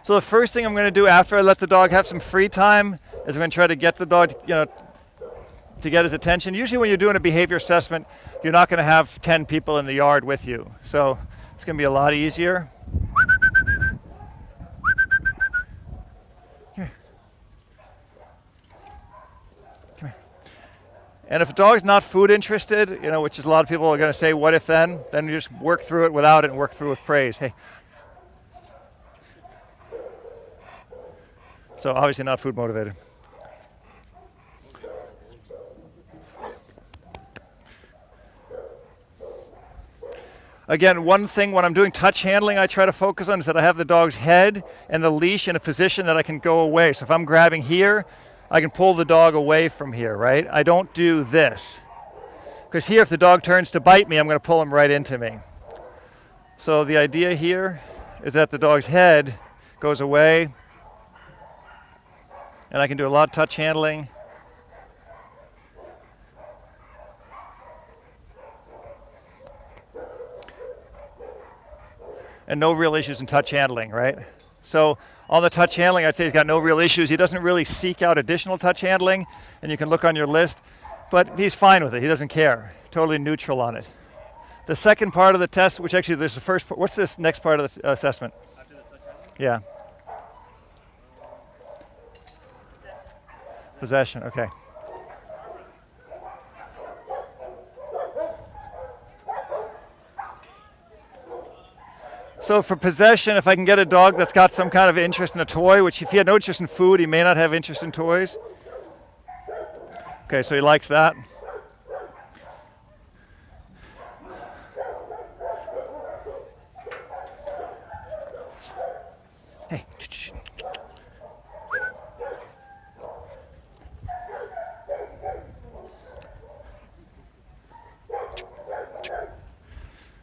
So the first thing I'm going to do after I let the dog have some free time is I'm going to try to get the dog, to get his attention. Usually when you're doing a behavior assessment, you're not going to have 10 people in the yard with you. So it's going to be a lot easier. Here. Come here. And if a dog's not food interested, which is a lot of people are going to say, what if then? Then you just work through it without it and work through with praise. Hey. So obviously not food motivated. Again, one thing when I'm doing touch handling I try to focus on is that I have the dog's head and the leash in a position that I can go away. So if I'm grabbing here, I can pull the dog away from here, right? I don't do this. Because here if the dog turns to bite me, I'm going to pull him right into me. So the idea here is that the dog's head goes away, and I can do a lot of touch handling. And no real issues in touch handling, right? So on the touch handling, I'd say he's got no real issues. He doesn't really seek out additional touch handling, and you can look on your list, but he's fine with it. He doesn't care. Totally neutral on it. The second part of the test, which actually there's the first part, what's this next part of the assessment? After the touch handling? Yeah. Possession, okay. So for possession, if I can get a dog that's got some kind of interest in a toy, which if he had no interest in food, he may not have interest in toys. Okay, so he likes that. Hey.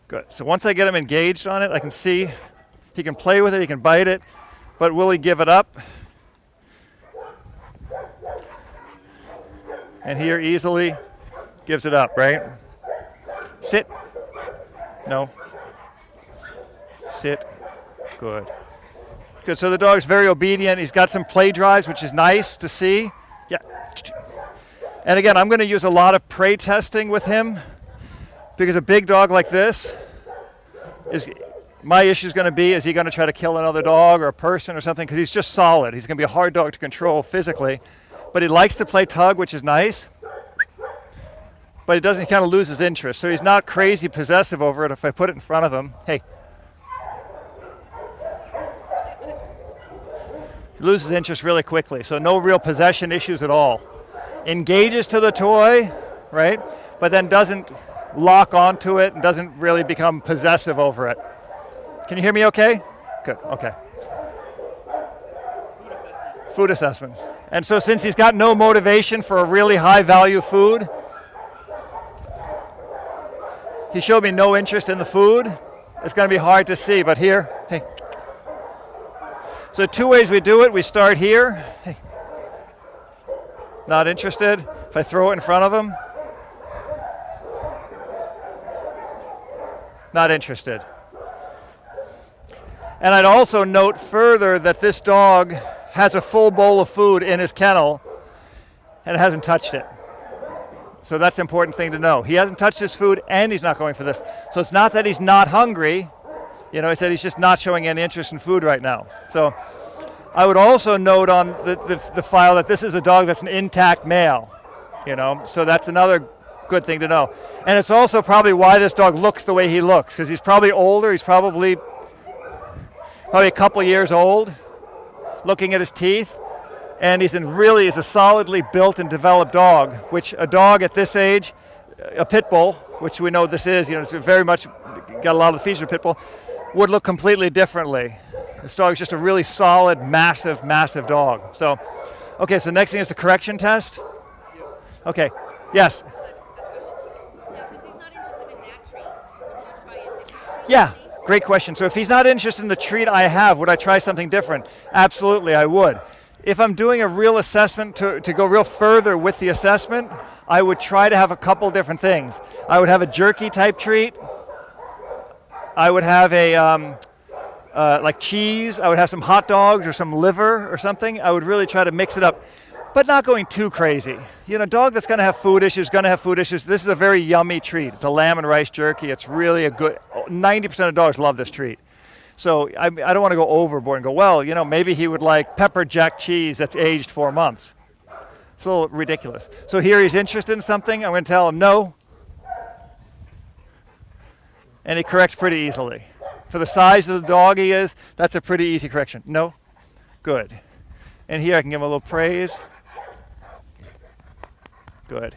Good. So once I get him engaged on it, I can see he can play with it, he can bite it, but will he give it up? And here easily gives it up, right? Sit. No. Sit. Good. Good. So the dog's very obedient. He's got some play drives, which is nice to see. Yeah. And again, I'm going to use a lot of prey testing with him, because a big dog like this my issue is going to be, is he going to try to kill another dog or a person or something? Because he's just solid. He's going to be a hard dog to control physically. But he likes to play tug, which is nice. But he kind of loses interest. So he's not crazy possessive over it if I put it in front of him. Hey. He loses interest really quickly. So no real possession issues at all. Engages to the toy, right? But then doesn't lock onto it and doesn't really become possessive over it. Can you hear me okay? Good, okay. Food assessment. And so since he's got no motivation for a really high value food, he showed me no interest in the food. It's going to be hard to see, but here, hey. So 2 ways we do it. We start here. Hey. Not interested. If I throw it in front of him, not interested. And I'd also note further that this dog has a full bowl of food in his kennel and hasn't touched it. So that's an important thing to know. He hasn't touched his food and he's not going for this. So it's not that he's not hungry. He said he's just not showing any interest in food right now. So I would also note on the file that this is a dog that's an intact male. So that's another good thing to know. And it's also probably why this dog looks the way he looks, because he's probably older. He's probably a couple years old, looking at his teeth, and he's a solidly built and developed dog, which a dog at this age, a pit bull, which we know this is, it's very much got a lot of the features of a pit bull, would look completely differently. This dog is just a really solid, massive, massive dog. So, okay, so next thing is the correction test. Okay, yes. Yeah, great question. So if he's not interested in the treat I have, would I try something different? Absolutely, I would. If I'm doing a real assessment to go real further with the assessment, I would try to have a couple different things. I would have a jerky type treat. I would have like cheese. I would have some hot dogs or some liver or something. I would really try to mix it up, but not going too crazy. You know, a dog that's going to have food issues, this is a very yummy treat. It's a lamb and rice jerky. It's really a good, 90% of dogs love this treat. So I don't want to go overboard and go, well, you know, maybe he would like pepper jack cheese that's aged 4 months. It's a little ridiculous. So here he's interested in something. I'm going to tell him no. And he corrects pretty easily. For the size of the dog he is, that's a pretty easy correction. No. Good. And here I can give him a little praise. Good.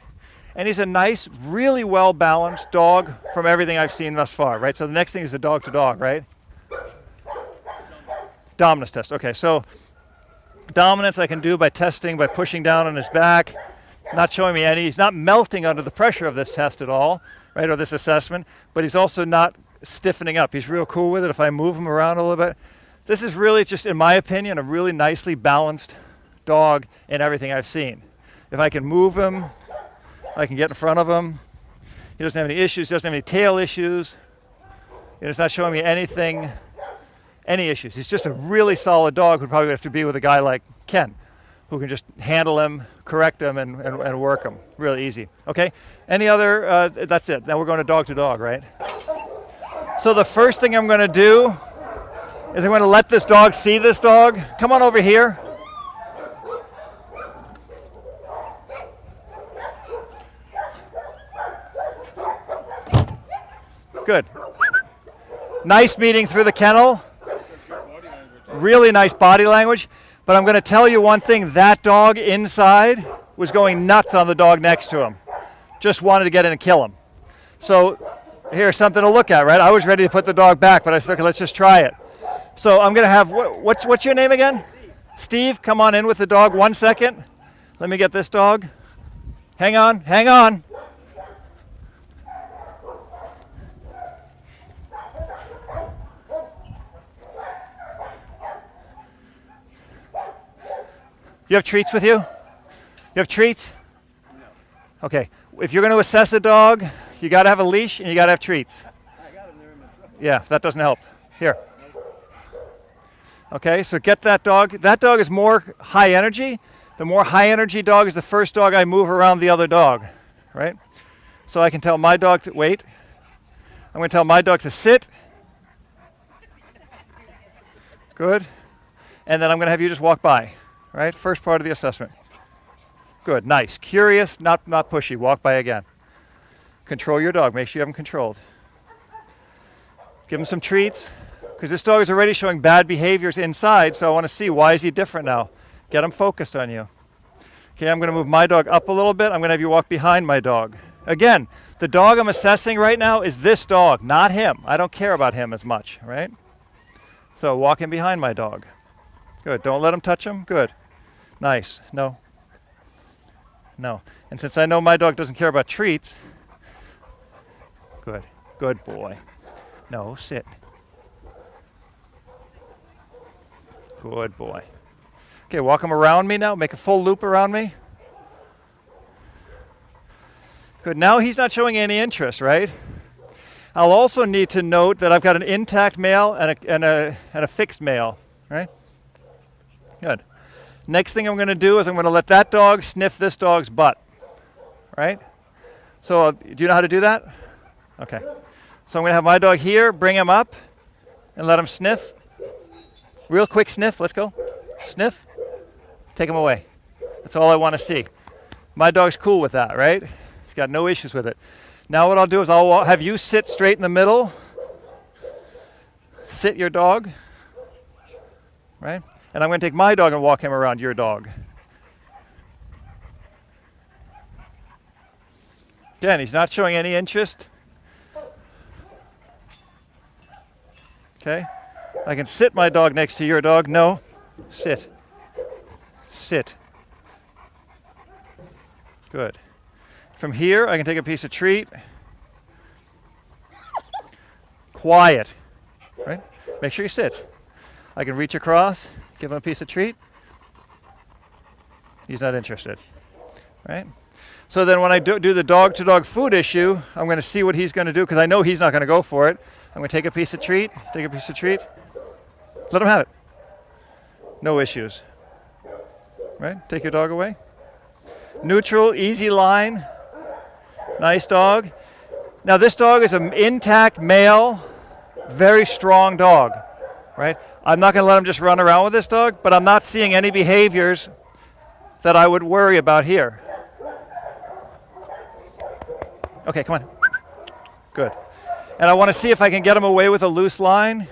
And he's a nice, really well-balanced dog from everything I've seen thus far, right? So the next thing is the dog-to-dog, right? Dominance test. Okay, so dominance I can do by testing, by pushing down on his back, not showing me any. He's not melting under the pressure of this test at all, right, or this assessment, but he's also not stiffening up. He's real cool with it if I move him around a little bit. This is really just, in my opinion, a really nicely balanced dog in everything I've seen. If I can move him, I can get in front of him. He doesn't have any issues. He doesn't have any tail issues. It's not showing me anything, any issues. He's just a really solid dog who probably would have to be with a guy like Ken, who can just handle him, correct him, and work him. Really easy. Okay? Any other, that's it. Now we're going to dog, right? So the first thing I'm going to do is I'm going to let this dog see this dog. Come on over here. Good. Nice meeting through the kennel. Really nice body language. But I'm going to tell you one thing. That dog inside was going nuts on the dog next to him. Just wanted to get in and kill him. So here's something to look at, right? I was ready to put the dog back, but I said, okay, let's just try it. So I'm going to have, what's your name again? Steve, come on in with the dog 1 second. Let me get this dog. Hang on, hang on. You have treats with you? You have treats? No. Okay. If you're going to assess a dog, you got to have a leash and you got to have treats. I got them there in my truck. Yeah, that doesn't help. Here. Okay, so get that dog. That dog is more high energy. The more high energy dog is the first dog I move around the other dog, right? So I can tell my dog to wait. I'm going to tell my dog to sit. Good. And then I'm going to have you just walk by. Right, first part of the assessment. Good, nice. Curious, not pushy. Walk by again. Control your dog. Make sure you have him controlled. Give him some treats, because this dog is already showing bad behaviors inside, so I want to see why is he different now. Get him focused on you. Okay, I'm going to move my dog up a little bit. I'm going to have you walk behind my dog. Again, the dog I'm assessing right now is this dog, not him. I don't care about him as much, right? So walk in behind my dog. Good. Don't let him touch him. Good. Nice. No. No. And since I know my dog doesn't care about treats, good. Good boy. No, sit. Good boy. Okay, walk him around me now. Make a full loop around me. Good. Now he's not showing any interest, right? I'll also need to note that I've got an intact male and a fixed male, right? Good. Next thing I'm going to do is I'm going to let that dog sniff this dog's butt, right? So do you know how to do that? Okay. So I'm going to have my dog here, bring him up, and let him sniff. Real quick sniff. Let's go. Sniff. Take him away. That's all I want to see. My dog's cool with that, right? He's got no issues with it. Now what I'll do is I'll have you sit straight in the middle. Sit your dog, right? And I'm going to take my dog and walk him around your dog. Again, he's not showing any interest. Okay. I can sit my dog next to your dog. No. Sit. Sit. Good. From here, I can take a piece of treat. Quiet. Right? Make sure you sit. I can reach across. Give him a piece of treat. He's not interested, right? So then when I do the dog-to-dog food issue, I'm going to see what he's going to do because I know he's not going to go for it. I'm going to take a piece of treat, Let him have it. No issues. Right? Take your dog away. Neutral, easy line. Nice dog. Now this dog is an intact male, very strong dog, right? I'm not going to let him just run around with this dog, but I'm not seeing any behaviors that I would worry about here. Okay, come on. Good. And I want to see if I can get him away with a loose line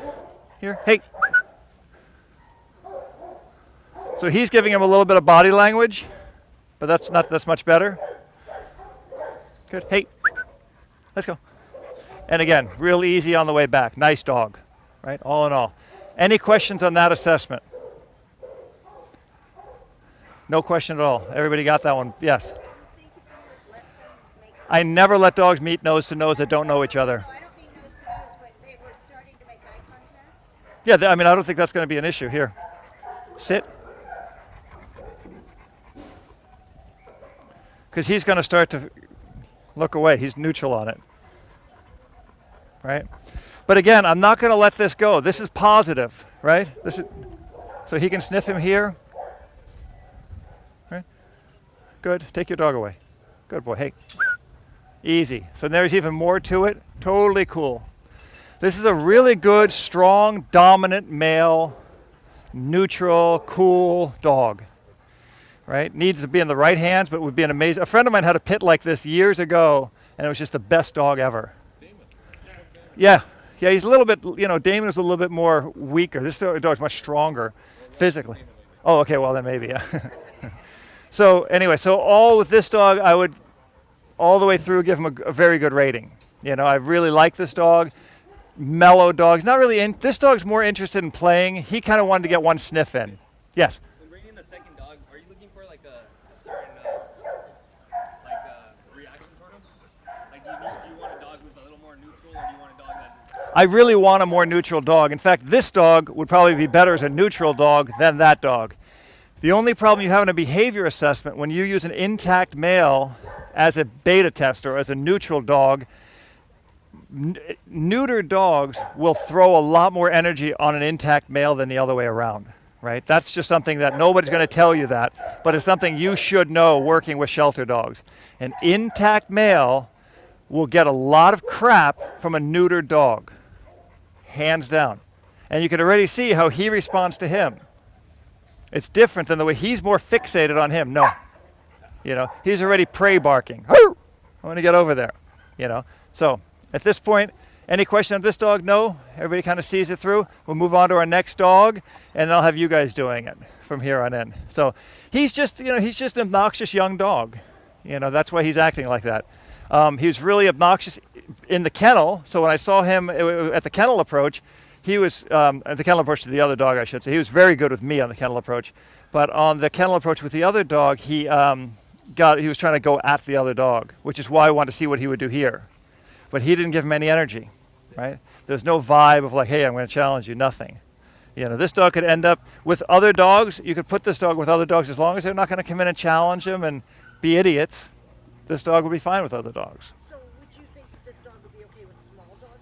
here. Hey. So he's giving him a little bit of body language, but that's much better. Good. Hey. Let's go. And again, real easy on the way back. Nice dog, right? All in all. Any questions on that assessment? No question at all. Everybody got that one? Yes. I never let dogs meet nose to nose that don't know each other. I don't mean nose to nose, but they were starting to make eye contact. Yeah, I mean, I don't think that's going to be an issue here. Sit. Because he's going to start to look away. He's neutral on it. Right? But again, I'm not going to let this go. This is positive, right? So he can sniff him here. Right? Good. Take your dog away. Good boy. Hey. Easy. So there's even more to it. Totally cool. This is a really good, strong, dominant male, neutral, cool dog. Right? Needs to be in the right hands, but would be an amazing. A friend of mine had a pit like this years ago, and it was just the best dog ever. Yeah, he's a little bit, Damon is a little bit more weaker. This dog's much stronger physically. Oh, okay, well then maybe, yeah. So anyway, all with this dog, I would all the way through give him a very good rating. I really like this dog. Mellow dog. He's not really this dog's more interested in playing. He kind of wanted to get one sniff in. Yes? When bringing the second dog, are you looking for like a certain reaction toward him? Like, do you want a dog who's a little more neutral, or do you want a dog that's... I really want a more neutral dog. In fact, this dog would probably be better as a neutral dog than that dog. The only problem you have in a behavior assessment when you use an intact male as a beta test or as a neutral dog, neutered dogs will throw a lot more energy on an intact male than the other way around, right? That's just something that nobody's going to tell you that, but it's something you should know working with shelter dogs. An intact male will get a lot of crap from a neutered dog, hands down. And you can already see how he responds to him. It's different than the way he's more fixated on him. No. He's already prey barking. I want to get over there. So at this point, any question on this dog? No? Everybody kind of sees it through. We'll move on to our next dog, and I'll have you guys doing it from here on in. So he's just an obnoxious young dog. That's why he's acting like that. He was really obnoxious in the kennel. So when I saw him at the kennel approach, he was at the kennel approach to the other dog, I should say. He was very good with me on the kennel approach. But on the kennel approach with the other dog, he was trying to go at the other dog, which is why I wanted to see what he would do here. But he didn't give him any energy, right? There's no vibe of like, hey, I'm going to challenge you, nothing. This dog could end up with other dogs. You could put this dog with other dogs as long as they're not going to come in and challenge him and be idiots. This dog will be fine with other dogs. So would you think that this dog would be okay with small dogs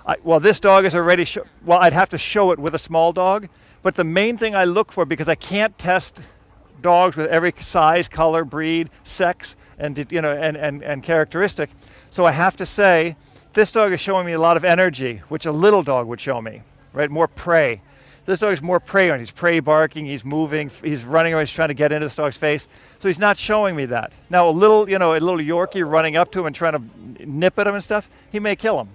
then? Well, this dog is already, I'd have to show it with a small dog, but the main thing I look for, because I can't test dogs with every size, color, breed, sex, and characteristic, so I have to say, this dog is showing me a lot of energy, which a little dog would show me, right? More prey. This dog is more prey on. He's prey barking, he's moving, he's running around, he's trying to get into this dog's face, so he's not showing me that. Now, a little Yorkie running up to him and trying to nip at him and stuff, he may kill him.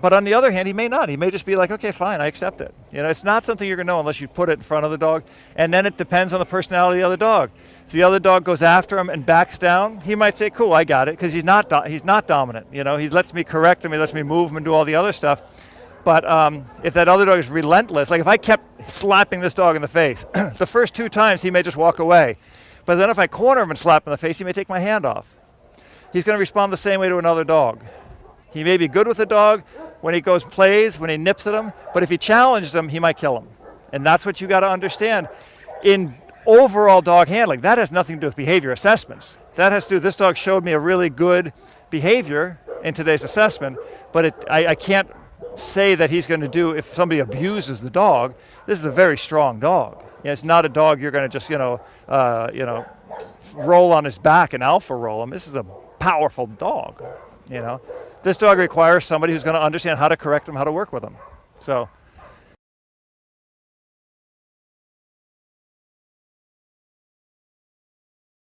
But on the other hand, he may not. He may just be like, okay, fine, I accept it. It's not something you're going to know unless you put it in front of the dog. And then it depends on the personality of the other dog. If the other dog goes after him and backs down, he might say, cool, I got it, because he's not dominant. He lets me correct him, he lets me move him and do all the other stuff. But if that other dog is relentless, like if I kept slapping this dog in the face, the first 2 times he may just walk away. But then if I corner him and slap him in the face, he may take my hand off. He's going to respond the same way to another dog. He may be good with the dog when he plays, when he nips at him, but if he challenges him, he might kill him. And that's what you got to understand. In overall dog handling, that has nothing to do with behavior assessments. That has to do, this dog showed me a really good behavior in today's assessment, but I can't say that he's going to do if somebody abuses the dog. This is a very strong dog. It's not a dog you're going to just roll on his back and alpha roll him. This is a powerful dog. This dog requires somebody who's going to understand how to correct him, how to work with him. So